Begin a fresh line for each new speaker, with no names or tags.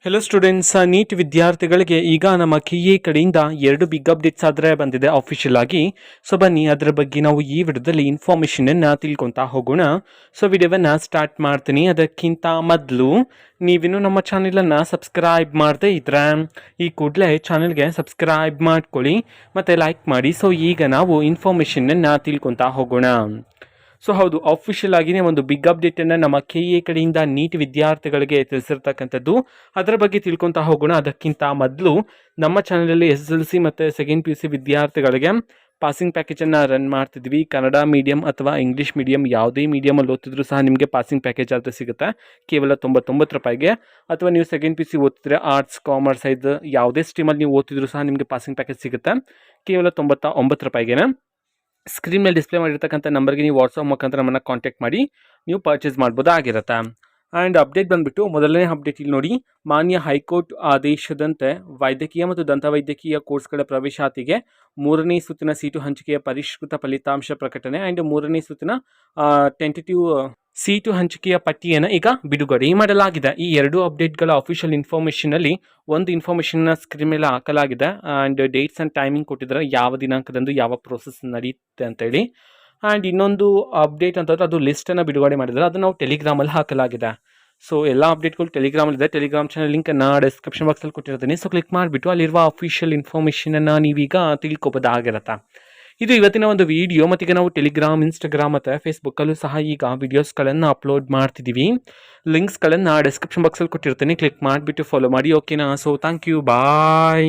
Hello students, neat ವಿದ್ಯಾರ್ಥಿಗಳಿಗೆ ಈಗ ನಮ್ಮ KA ಕಡೆಯಿಂದ 2 ಬಿಗ್ ಅಪ್ಡೇಟ್ಸ್ ಆದರೆ ಬಂದಿದೆ ಅಫಿಷಿಯಲ್ ಆಗಿ. ಸೊ ಬನ್ನಿ ಅದರ ಬಗ್ಗೆ ನಾವು ಈ ವಿಡಿಯೋದಲ್ಲಿ ಇನ್ಫಾರ್ಮೇಷನನ್ನು ತಿಳ್ಕೊತಾ ಹೋಗೋಣ. ಸೊ ವಿಡಿಯೋವನ್ನು ಸ್ಟಾರ್ಟ್ ಮಾಡ್ತೀನಿ. ಅದಕ್ಕಿಂತ ಮೊದಲು ನೀವಿನ್ನೂ ನಮ್ಮ ಚಾನೆಲನ್ನು ಸಬ್ಸ್ಕ್ರೈಬ್ ಮಾಡದೇ ಇದ್ರೆ ಈ ಕೂಡಲೇ ಚಾನೆಲ್ಗೆ ಸಬ್ಸ್ಕ್ರೈಬ್ ಮಾಡ್ಕೊಳ್ಳಿ ಮತ್ತು ಲೈಕ್ ಮಾಡಿ. ಸೊ ಈಗ ನಾವು ಇನ್ಫಾರ್ಮೇಷನನ್ನು ತಿಳ್ಕೊತಾ ಹೋಗೋಣ. ಸೊ ಹೌದು, ಅಫಿಷಿಯಲ್ ಆಗಿನೇ ಒಂದು ಬಿಗ್ ಅಪ್ಡೇಟನ್ನು ನಮ್ಮ KA ಕಡೆಯಿಂದ ನೀಟ್ ವಿದ್ಯಾರ್ಥಿಗಳಿಗೆ ತಿಳಿಸಿರ್ತಕ್ಕಂಥದ್ದು. ಅದರ ಬಗ್ಗೆ ತಿಳ್ಕೊತಾ ಹೋಗೋಣ. ಅದಕ್ಕಿಂತ ಮೊದಲು ನಮ್ಮ ಚಾನಲಲ್ಲಿ SSLC ಮತ್ತು ಸೆಕೆಂಡ್ PUC ವಿದ್ಯಾರ್ಥಿಗಳಿಗೆ ಪಾಸಿಂಗ್ ಪ್ಯಾಕೇಜನ್ನು ರನ್ ಮಾಡ್ತಿದ್ವಿ. ಕನ್ನಡ ಮೀಡಿಯಂ ಅಥವಾ ಇಂಗ್ಲೀಷ್ ಮೀಡಿಯಂ ಯಾವುದೇ ಮೀಡಿಯಮಲ್ಲಿ ಓದ್ತಿದ್ರು ಸಹ ನಿಮಗೆ ಪಾಸಿಂಗ್ ಪ್ಯಾಕೇಜ್ ಅಂತ ಸಿಗುತ್ತೆ ಕೇವಲ 99 ರೂಪಾಯಿಗೆ. ಅಥವಾ ನೀವು ಸೆಕೆಂಡ್ PUC ಓದ್ತಿದ್ರೆ ಆರ್ಟ್ಸ್, ಕಾಮರ್ಸ್, ಇದು ಯಾವುದೇ ಸ್ಟ್ರೀಮಲ್ಲಿ ನೀವು ಓದ್ತಿದ್ರು ಸಹ ನಿಮಗೆ ಪಾಸಿಂಗ್ ಪ್ಯಾಕೇಜ್ ಸಿಗುತ್ತೆ ಕೇವಲ 99 ರೂಪಾಯಿಗೆ. ಸ್ಕ್ರೀನ್ ಮೇಲೆ ಡಿಸ್ಪ್ಲೇ ಮಾಡಿರ್ತಕ್ಕಂಥ ನಂಬರ್ಗೆ ನೀವು ವಾಟ್ಸಪ್ ಮುಖಾಂತರ ನಮ್ಮನ್ನು ಕಾಂಟ್ಯಾಕ್ಟ್ ಮಾಡಿ ನೀವು ಪರ್ಚೇಸ್ ಮಾಡ್ಬೋದಾಗಿರುತ್ತೆ. ಆ್ಯಂಡ್ ಅಪ್ಡೇಟ್ ಬಂದುಬಿಟ್ಟು ಮೊದಲನೇ ಅಪ್ಡೇಟ್ ಇಲ್ಲಿ ನೋಡಿ. ಮಾನ್ಯ ಹೈಕೋರ್ಟ್ ಆದೇಶದಂತೆ ವೈದ್ಯಕೀಯ ಮತ್ತು ದಂತವೈದ್ಯಕೀಯ ಕೋರ್ಸ್ಗಳ ಪ್ರವೇಶಾತಿಗೆ 3ನೇ ಸುತ್ತಿನ ಸೀಟು ಹಂಚಿಕೆಯ ಪರಿಷ್ಕೃತ ಫಲಿತಾಂಶ ಪ್ರಕಟಣೆ ಆ್ಯಂಡ್ 3ನೇ ಸುತ್ತಿನ ಟೆಂಟೇಟಿವ್ ಸೀಟು ಹಂಚಿಕೆಯ ಪಟ್ಟಿಯನ್ನು ಈಗ ಬಿಡುಗಡೆ ಮಾಡಲಾಗಿದೆ. ಈ ಎರಡು ಅಪ್ಡೇಟ್ಗಳ ಅಫಿಷಿಯಲ್ ಇನ್ಫಾರ್ಮೇಷನಲ್ಲಿ ಒಂದು ಇನ್ಫಾರ್ಮೇಷನ್ನ ಸ್ಕ್ರೀನ್ ಮೇಲೆ ಹಾಕಲಾಗಿದೆ ಆ್ಯಂಡ್ ಡೇಟ್ಸ್ ಆ್ಯಂಡ್ ಟೈಮಿಂಗ್ ಕೊಟ್ಟಿದ್ದಾರೆ, ಯಾವ ದಿನಾಂಕದಂದು ಯಾವ ಪ್ರೋಸೆಸ್ ನಡೆಯುತ್ತೆ ಅಂತೇಳಿ. ಆ್ಯಂಡ್ ಇನ್ನೊಂದು ಅಪ್ಡೇಟ್ ಅಂತಂದರೆ ಅದು ಲಿಸ್ಟನ್ನು ಬಿಡುಗಡೆ ಮಾಡಿದ್ದಾರೆ, ಅದು ನಾವು ಟೆಲಿಗ್ರಾಮಲ್ಲಿ ಹಾಕಲಾಗಿದೆ. ಸೊ ಎಲ್ಲ ಅಪ್ಡೇಟ್ಗಳು ಟೆಲಿಗ್ರಾಮಲ್ಲಿದೆ. ಟೆಲಿಗ್ರಾಮ್ ಚಾನಲ್ ಲಿಂಕನ್ನು ಡಿಸ್ಕ್ರಿಪ್ಷನ್ ಬಾಕ್ಸಲ್ಲಿ ಕೊಟ್ಟಿರ್ತೀನಿ. ಸೊ ಕ್ಲಿಕ್ ಮಾಡಿಬಿಟ್ಟು ಅಲ್ಲಿರುವ ಅಫಿಷಿಯಲ್ ಇನ್ಫಾರ್ಮೇಷನನ್ನು ನೀವೀಗ ತಿಳ್ಕೊಬೋದಾಗಿರುತ್ತೆ. ಇದು ಇವತ್ತಿನ ಒಂದು ವಿಡಿಯೋ. ಮತ್ತೀಗ ನಾವು ಟೆಲಿಗ್ರಾಮ್, ಇನ್ಸ್ಟಾಗ್ರಾಮ್ ಮತ್ತು ಫೇಸ್ಬುಕ್ಕಲ್ಲೂ ಸಹ ಈಗ ವೀಡಿಯೋಸ್ಗಳನ್ನು ಅಪ್ಲೋಡ್ ಮಾಡ್ತಿದ್ದೀವಿ. ಲಿಂಕ್ಸ್ಗಳನ್ನು ಡಿಸ್ಕ್ರಿಪ್ಷನ್ ಬಾಕ್ಸಲ್ಲಿ ಕೊಟ್ಟಿರ್ತೀನಿ, ಕ್ಲಿಕ್ ಮಾಡಿಬಿಟ್ಟು ಫಾಲೋ ಮಾಡಿ. ಓಕೆನಾ? So thank you, bye.